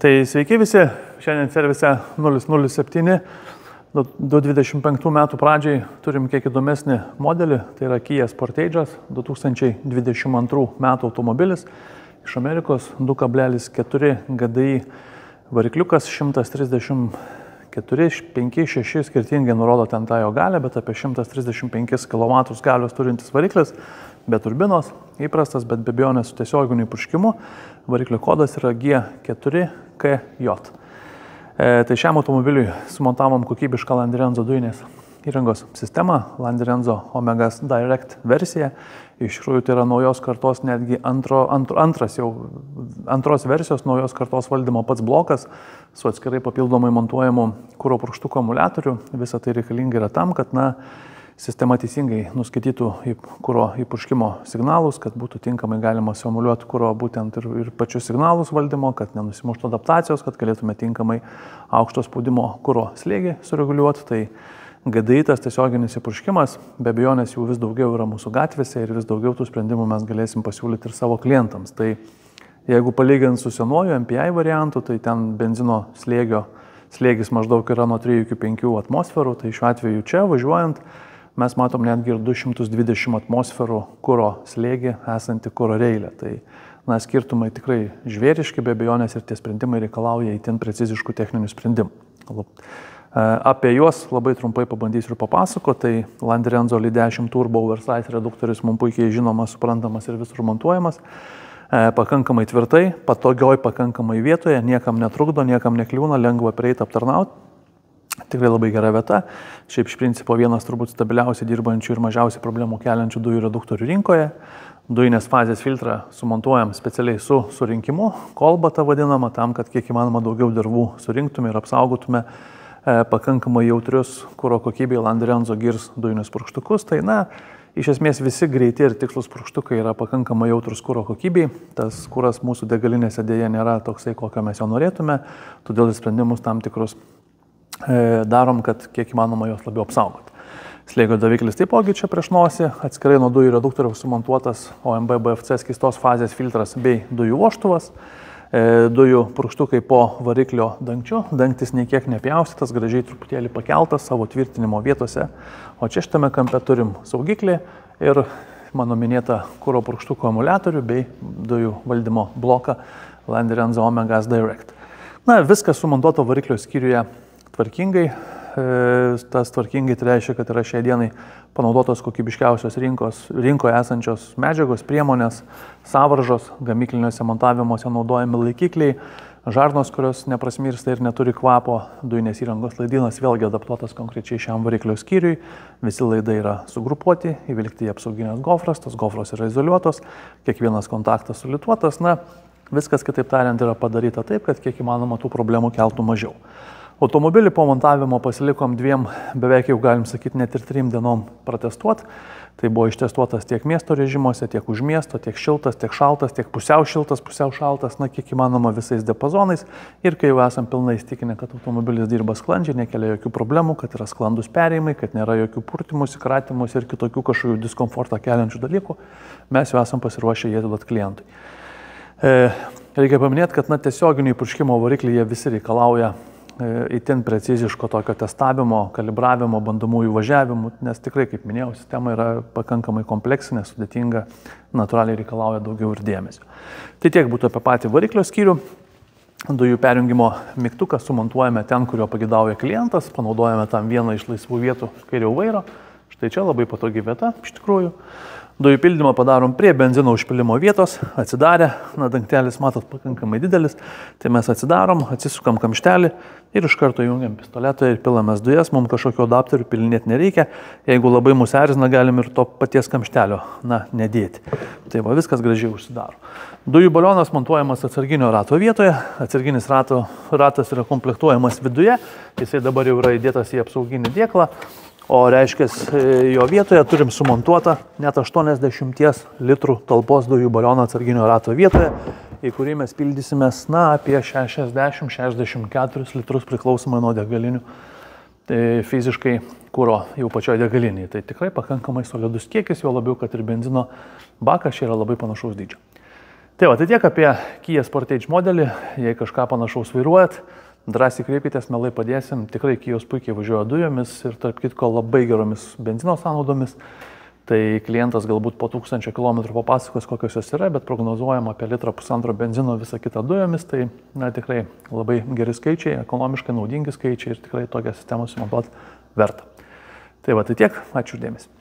Tai sveiki visi, šiandien servise 007, 2025 metų pradžiai turim kiek įdomesnį modelį, tai yra Kia Sportage'as 2022 metų automobilis iš Amerikos, 2,4 GDI varikliukas, 134, 5, 6 skirtingai nurodo ten tą jo galę, bet apie 135 kW galios turintis variklis, be turbinos, įprastas, bet be abejonės su tiesioginiu įpurškimu. Variklio kodas yra G4KJ. Tai šiam automobiliui sumontavom kokybišką Landirenzo dujinės įrangos sistemą, Landirenzo Omegas Direct versiją. Iš tikrųjų tai yra naujos kartos, netgi antros versijos naujos kartos valdymo pats blokas su atskirai papildomai montuojamu kuro purkštuko akumuliatoriu. Visa tai reikalinga yra tam, kad sistema teisingai nuskaitytų kuro įpurškimo signalus, kad būtų tinkamai galima simuliuoti kuro būtent ir pačius signalus valdymo, kad nenusimuštų adaptacijos, kad galėtume tinkamai aukšto spaudimo kuro slėgį sureguliuoti. Tai GDI tas tiesioginis įpurškimas, be abejonės jų vis daugiau yra mūsų gatvėse ir vis daugiau tų sprendimų mes galėsim pasiūlyti ir savo klientams. Tai jeigu palyginti su senuoju MPI variantu, tai ten benzino slėgis maždaug yra nuo 3 iki 5 atmosferų, tai šiuo atveju čia važiuojant mes matom netgi ir 220 atmosferų kuro slėgį esantį kuro reilę. Tai skirtumai tikrai žvėriški, be abejonės ir tie sprendimai reikalauja itin preciziškų techninių sprendimų. Apie juos labai trumpai pabandysiu ir papasakoti. Tai Landirenzo Li10 Turbo Oversize reduktorius mums puikiai žinomas, suprantamas ir visur montuojamas. Pakankamai tvirtai, patogioj pakankamai vietoje, niekam netrukdo, niekam nekliūna, lengva prieiti aptarnauti. Tikrai labai gera vieta. Šiaip iš principo vienas turbūt stabiliausiai dirbančių ir mažiausiai problemų keliančių dujų reduktorių rinkoje. Dujinės fazės filtrą sumontuojam specialiai su surinkimu, kolbata vadinama, tam, kad kiek įmanoma daugiau dervų surinktume ir apsaugotume pakankamai jautrius kuro kokybei Landirenzo Girs dujinius purkštukus. Tai iš esmės visi greiti ir tikslus purkštukai yra pakankamai jautrus kuro kokybei. Tas kuras mūsų degalinėse dėja nėra toksai, kokio mes jo norėtume, todėl sprendimus tam tikrus darom, kad kiek įmanoma jos labiau apsaugoti. Slėgio daviklis taipogi čia prieš nosį, atskirai nuo dujų reduktoriaus sumontuotas OMB BFC skystos fazės filtras bei dujų vožtuvas. Dujų purkštukai po variklio dangčiu, dangtis nei kiek nepjaustytas, gražiai truputėlį pakeltas savo tvirtinimo vietose. O čia šitame kampe turim saugiklį ir mano minėtą kuro purkštuko akumuliatorių bei dujų valdymo bloką Landirenzo Omegas Direct. Viskas sumontuoto variklio skyriuje tvarkingai. Tas tvarkingai tai reiškia, kad yra šiai dienai panaudotos kokybiškiausios rinkoje esančios medžiagos, priemonės, sąvaržos, gamykliniuose montavimuose naudojami laikikliai, žarnos, kurios neprasmirsta ir neturi kvapo, dujinės įrangos laidynas vėlgi adaptuotas konkrečiai šiam variklio skyriui. Visi laidai yra sugrupuoti, įvilkti į apsauginės gofras, tos gofros yra izoliuotos, kiekvienas kontaktas sulituotas. Viskas, kitaip tariant, yra padaryta taip, kad kiek įmanoma tų problemų keltų mažiau. Automobilį po montavimo pasilikom beveik jau galim sakyti net ir 3 dienom pratestuoti. Tai buvo ištestuotas tiek miesto režimuose, tiek už miesto, tiek šiltas, tiek šaltas, tiek pusiau šiltas, pusiau šaltas, kiek įmanoma visais diapazonais. Ir kai jau esam pilnai įstikinę, kad automobilis dirba sklandžiai, nekelia jokių problemų, kad yra sklandus perėjimai, kad nėra jokių purtimus, įkratimus ir kitokių kažkokių diskomfortą keliančių dalykų, mes jau esam pasiruošę jį atiduoti klientui. Reikia paminėti, kad tiesioginių įpurškimo variklyje visi reikalauja itin preciziško tokio testavimo, kalibravimo, bandomųjų važiavimų, nes tikrai, kaip minėjau, sistema yra pakankamai kompleksinė, sudėtinga, natūraliai reikalauja daugiau ir dėmesio. Tai tiek būtų apie patį variklio skyrių. Dujų perjungimo mygtuką sumontuojame ten, kurio pagidauja klientas, panaudojame tam vieną iš laisvų vietų kairiau vairo. Štai čia labai patogi vieta, iš tikrųjų. Dujų pildymą padarom prie benzino užpilimo vietos, atsidarę, dangtelis matot pakankamai didelis, tai mes atsidarom, atsisukam kamštelį ir iš karto jungiam pistoletą ir pilamės dujas, mums kažkokio adapterių pilinėti nereikia, jeigu labai mūsų erzina, galim ir to paties kamštelio, nedėti. Tai viskas gražiai užsidaro. Dujų balionas montuojamas atsarginio rato vietoje, atsarginis ratas yra komplektuojamas viduje, jisai dabar jau yra įdėtas į apsauginį dėklą. O reiškia, jo vietoje turim sumontuotą net 80 litrų talpos dujų balioną atsarginio rato vietoje, į kurį mes pildysimės apie 60-64 litrus priklausomai nuo degalinių fiziškai kuro jau pačioje degalinėje. Tai tikrai pakankamai solidus kiekis, jo labiau, kad ir benzino bakas čia yra labai panašaus dydžio. Tai va, tai tiek apie Kia Sportage modelį. Jei kažką panašaus vairuojat, drąsiai kreipkitės, mielai padėsim. Tikrai Kijos puikiai važiuoja dujomis ir tarp kitko labai geromis benzino sąnaudomis. Tai klientas galbūt po 1000 km papasakos, kokios jos yra, bet prognozuojama apie 1,5 litro benzino visą kitą dujomis. Tai tikrai labai geri skaičiai, ekonomiškai naudingi skaičiai ir tikrai tokią sistemą sumontuoti verta. Tai va, tai tiek. Ačiū už dėmesį.